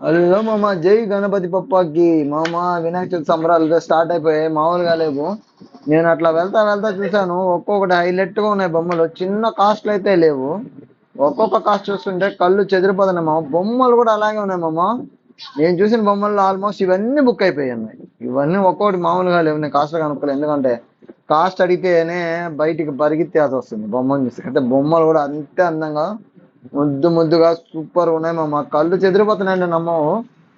Hello మామ, జై గణపతి పప్పాకి మామ. వినాయక చవితి సంబరాలు స్టార్ట్ అయిపోయాయి, మామూలుగా లేవు. నేను అట్లా వెళ్తా వెళ్తా చూశాను, ఒక్కొక్కటి హైలైట్ గా ఉన్నాయి బొమ్మలు. చిన్న కాస్ట్లు అయితే లేవు. ఒక్కొక్క కాస్ట్ చూస్తుంటే కళ్ళు చెదిరిపోతున్నాయి మామ. బొమ్మలు కూడా అలాగే ఉన్నాయి మామ. నేను చూసిన బొమ్మల్లో ఆల్మోస్ట్ ఇవన్నీ బుక్ అయిపోయి ఉన్నాయి. ఇవన్నీ ఒక్కొక్కటి మామూలుగా లేవు. నేను కాస్ట్ కనుక్కోలేదు, ఎందుకంటే కాస్ట్ అడిగితేనే బయటికి పరిగెత్తేసి వస్తుంది బొమ్మలు చూస్తే. అయితే బొమ్మలు కూడా అంతే అందంగా ముద్దు ముద్దుగా సూపర్ ఉన్నాయి మామ. కళ్ళు చెదిరిపోతున్నాయండి నమ్మవు.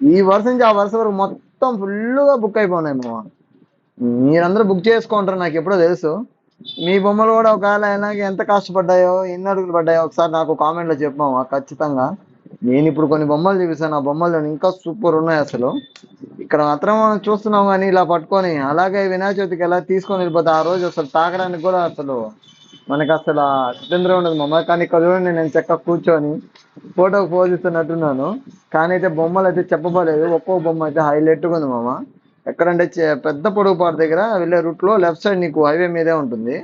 ఈ వరుస నుంచి ఆ వరుస వరకు మొత్తం ఫుల్గా బుక్ అయిపోయినాయి మామ. మీరందరూ బుక్ చేసుకుంటారు నాకు ఎప్పుడో తెలుసు. మీ బొమ్మలు కూడా ఒకవేళ ఎలాగే ఎంత కష్టపడ్డాయో, ఎన్ని అడుగులు పడ్డాయో ఒకసారి నాకు కామెంట్లో చెప్పామా ఖచ్చితంగా. నేను ఇప్పుడు కొన్ని బొమ్మలు చూపిస్తాను, ఆ బొమ్మలు ఇంకా సూపర్ ఉన్నాయి అసలు. ఇక్కడ మాత్రం మనం చూస్తున్నాం కానీ ఇలా పట్టుకొని అలాగే వినాయక చవితికి ఎలా తీసుకొని వెళ్ళిపోతే ఆ రోజు అసలు తాకడానికి కూడా అసలు మనకి అసలు అభ్యంతరం ఉండదు మామ. కానీ ఇక్కడ చూడండి, నేను చక్కగా కూర్చొని ఫోటోకి పోజ్ ఇస్తున్నట్టున్నాను. కానీ అయితే బొమ్మలు అయితే చెప్పబోలేదు. ఒక్కో బొమ్మ అయితే హైలైట్గా ఉంది మామ. ఎక్కడంటే పెద్ద పొడుగుపాటు దగ్గర వెళ్ళే రూట్ లో లెఫ్ట్ సైడ్ నీకు హైవే మీదే ఉంటుంది.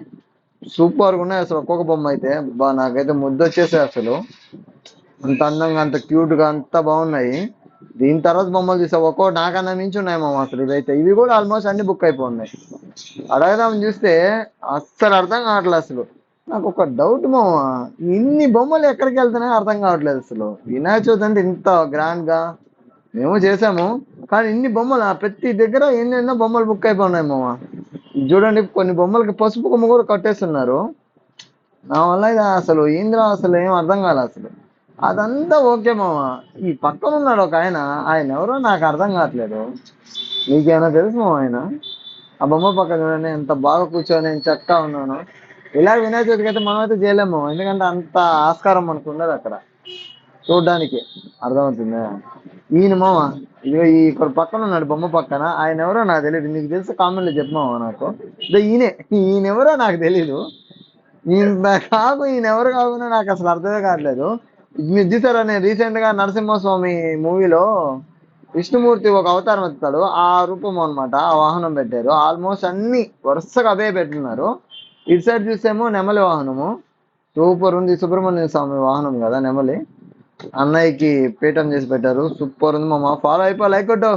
సూపర్ గా ఉన్నాయి అసలు. ఒక్కొక్క బొమ్మ అయితే బా నాకైతే ముద్దు వచ్చేసాయి అసలు. అంత అందంగా, అంత క్యూట్ గా, అంత బాగున్నాయి. దీని తర్వాత బొమ్మలు చూసా ఒక్కో నాకన్నా మించి ఉన్నాయి మామ. అసలు ఇవైతే ఇవి కూడా ఆల్మోస్ట్ అన్ని బుక్ అయిపోన్నాయి. అడగదామని చూస్తే అస్సలు అర్థం కావట్లేదు అసలు. నాకు ఒక డౌట్ మామ, ఇన్ని బొమ్మలు ఎక్కడికి వెళ్తున్నాయో అర్థం కావట్లేదు అసలు. వినాయక చవితి అంటే ఇంత గ్రాండ్ గా మేము చేసాము, కానీ ఇన్ని బొమ్మలు ప్రతి దగ్గర ఎన్నెన్నో బొమ్మలు బుక్ అయిపోయినాయి మామ. చూడండి, కొన్ని బొమ్మలకి పసుపు కొమ్మ కూడా కట్టేస్తున్నారు. నా వల్ల ఇది అసలు ఏంద్రా అసలు ఏం అర్థం కాలే అసలు. అదంతా ఓకే మామ. ఈ పక్కన ఉన్నాడు ఒక ఆయన, ఆయన ఎవరో నాకు అర్థం కావట్లేదు. నీకేమైనా తెలుసు మామ ఆయన? ఆ బొమ్మ పక్కన చూడండి, ఎంత బాగా కూర్చొని నేను చక్కగా ఉన్నాను. ఇలా వినాయక చవితికి అయితే మనం అయితే చేయలేము, ఎందుకంటే అంత ఆస్కారం మనకు ఉండదు అక్కడ చూడ్డానికి. అర్థమవుతుందా? ఈయన మామ, ఇదిగో ఈ ఇక్కడ పక్కన ఉన్నాడు బొమ్మ పక్కన, ఆయన ఎవరో నాకు తెలియదు. నీకు తెలిసి కామెంట్లో చెప్పు మామ నాకు. ఇదో ఈయనే. ఈయన ఎవరో నాకు తెలీదు. ఈయన ఎవరు కాకుండా నాకు అసలు అర్థమే కావట్లేదు. మీరు చూసారా, నేను రీసెంట్ గా నరసింహస్వామి మూవీలో విష్ణుమూర్తి ఒక అవతారం ఎత్తాడు, ఆ రూపం అన్నమాట. ఆ వాహనం పెట్టారు. ఆల్మోస్ట్ అన్ని వరుసగా అవే పెట్టున్నారు. ఇటు సైడ్ చూసేమో నెమలి వాహనము సూపర్ ఉంది. సుబ్రహ్మణ్య స్వామి వాహనం కదా నెమలి. అన్నయ్యకి పీఠం చేసి పెట్టారు. సూపర్ ఉంది మామ. ఫాలో అయిపో, లైక్ కొట్టు.